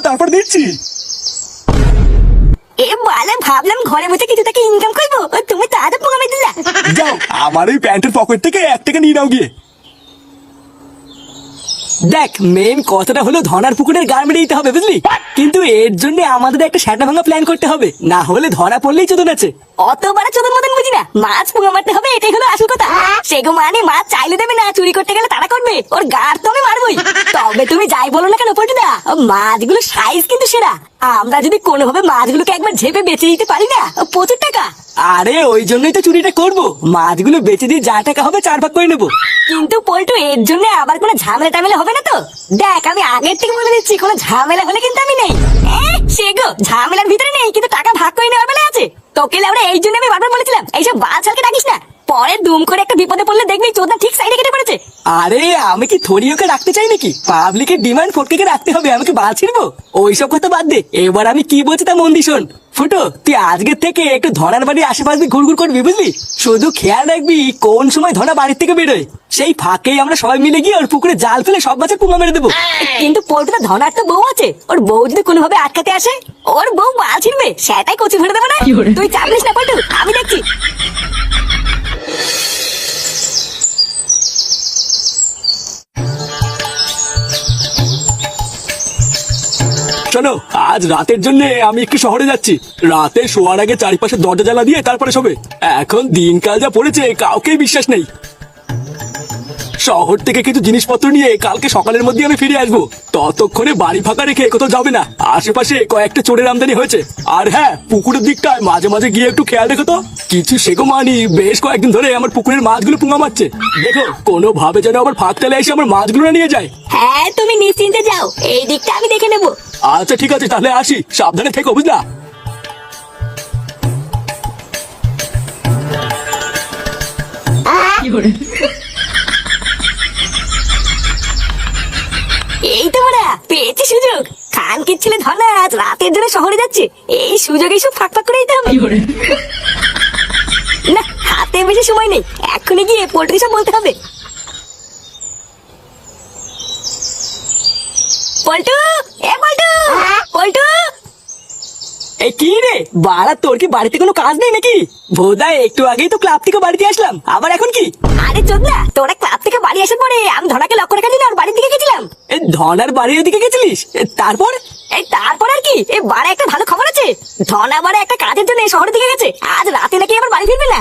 তারপর দিচ্ছি। এ বালা ভাবলাম ঘরে বসে কিছু টাকা ইনকাম করবো, তুমি তো আরো পোঙা মেরে দিলা। যাও আমার এই প্যান্টের পকেট থেকে 1 টাকা নিয়ে নাও গিয়ে। দেখ মেন কথাটা হলো ধনার পুকুরের গান মেরে দিতে হবে বুঝলি, কিন্তু এর জন্য আমাদের একটা সেটা ভাঙা প্ল্যান করতে হবে, না হলে ধরা পড়লেই চোদন আছে। অত বড় চোদন মতন বুঝি না, মাছ পোঙা মারতে হবে এটাই হলো আসল কথা। সেগো মানে মাছ চাইলে দেবে না, চুরি করতে গেলে তারা করবে, ওর গাড় তো আমি মারবই। তবে তুমি যাই বলো না কেন পল্টুদা, মাছগুলো সাইজ কিন্তু সেরা। আমরা যদি কোনোভাবে মাছগুলোকে একবার ঝেপে বেঁচে দিতে পারি না, প্রচুর টাকা। আরে ওই জন্যই তো চুরিটা করবো, মাছগুলো বেচে দিয়ে যা টাকা হবে 4 ভাগ করে নেবো। কিন্তু পল্টু এর জন্য আবার কোনো ঝামেলা টামেলা হবে না তো? দেখ আমি আগের থেকে বলে দিচ্ছি, কোনো ঝামেলা হলে কিন্তু আমি নেই। সেগো ঝামেলার ভিতরে নেই, কিন্তু টাকা ভাগ করে নেওয়ার বেলা আছে। তোকে আমরা এই জন্য আমি বারবার বলেছিলাম এইসব বালছালকে ডাকিস না, পরে দুম করে একটা বিপদে পড়লে দেখবি চোদনা ঠিক সাইডে কেটে পড়েছে। আরে আমি কি থরিওকে রাখতে চাই নাকি? পাবলিকের ডিমান্ড ফটকে রাখতে হবে, আমাকে বাল ছিড়বো? ওইসব কথা বাদ দে, এবার আমি কি বলছি তা মন দি শোন। ফুটো তুই আজকের থেকে একটু ধনার বাড়ির আশেপাশে ঘুরঘুর করবি বুঝলি, শুধু খেয়াল রাখবি কোন সময় ধনা বাড়ির থেকে বেরোয়, সেই ফাঁকেই আমরা সবাই মিলে গিয়ে ওর পুকুরে জাল ফেলে সব মাছের পুঙ্গা মেরে দেবো। কিন্তু পল্টুদা ধনার তো বউ আছে, ওর বউ যদি কোনোভাবে আটকাতে আসে, ওর বউ মাল ছিড়বে, সেটাই কচি ভরে দেবে না। তুই চাপ নিস না পল্টু, আমি দেখছি। শোনো আজ রাতের জন্য আমি একটু শহরে যাচ্ছি, রাতে শোয়ার আগে চারিপাশে দরজা জ্বালা দিয়ে তারপরে শোবে। এখন দিনকাল যা পড়েছে কাউকেই বিশ্বাস নেই। শহর থেকে কিছু জিনিসপত্র নিয়ে কালকে সকালের মধ্যে আমি ফিরে আসবো, ততক্ষণে বাড়ি ফাঁকা রেখে কোথাও যাবে না, আশেপাশে কয়েকটা চোরের আমদানি হয়েছে। আর হ্যাঁ পুকুরের দিকটায় মাঝে মাঝে গিয়ে একটু খেয়াল রেখো তো, কিছু সেগো মানি বেশ কয়েকদিন ধরে আমার পুকুরের মাছগুলো পুঙ্গা মারছে, দেখো কোনো ভাবে যেন আবার ফাঁক তেলে এসে আমার মাছগুলো না নিয়ে যায়। হ্যাঁ তুমি নিশ্চিন্তে যাও, এই দিকটা আমি দেখে নেবো। আচ্ছা ঠিক আছে তাহলে আসি, সাবধানে থেকো বুঝলা। এই তো বড়া পেয়েছি সুযোগ, খানকির ছেলে ধনা আজ রাতের জন্য শহরে যাচ্ছে, এই সুযোগে সব ফাঁক ফাঁক করে দিতে হবে। না হাতে বেশি সময় নেই, এখনই গিয়ে পোল্ট্রি সব বলতে হবে। পল্টু, এ পল্টু, পল্টু। এই কি রে বাড়া, তোর কি বাড়িতে কোনো কাজ নেই নাকি? ভোদা একটু আগেই তো ক্লাব থেকে বাড়িতে আসলাম, আবার এখন কি? আরে চোদনা, তোরা ক্লাব থেকে বাড়ি আসার পরে আমি ধনাকে লক্ষ্য রেখে দিলাম, বাড়ির দিকে গেছিলাম। এই ধনার বাড়ির দিকে গেছিলিস? তারপর? এই তারপর আর কি, এই বাড়া একটা ভালো খবর আছে, ধনা বাড়া একটা কাজের জন্য শহরের দিকে গেছে, আজ রাতে নাকি আবার বাড়ি ফিরবে না।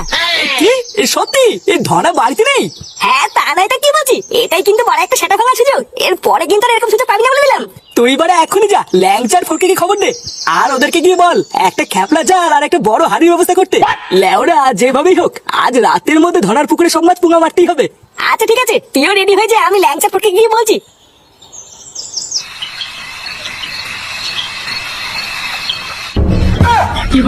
কি সত্যি? এই ধনা বাড়িতে নেই? হ্যাঁ তা নয় তা কি বলছি, এটাই কিন্তু বড় একটা সেটা ভাঙার সুযোগ, এর পরে কিন্তু আর এরকম সুযোগ পাবি না বলে দিলাম। তুই বারে এখনই যা ল্যাংচার ফটকে খবর দে, আর ওদেরকে গিয়ে বল একটা খ্যাপলা জাল আর একটা বড় হাড়ির ব্যবস্থা করতে। লেওরা যেভাবেই হোক আজ রাতের মধ্যে ধনার পুকুরে সব মাছ পুঙ্গা মারতেই হবে। আচ্ছা ঠিক আছে, তুইও রেডি হয়ে যা, আমি ল্যাংচা ফটকে গিয়ে বলছি। কি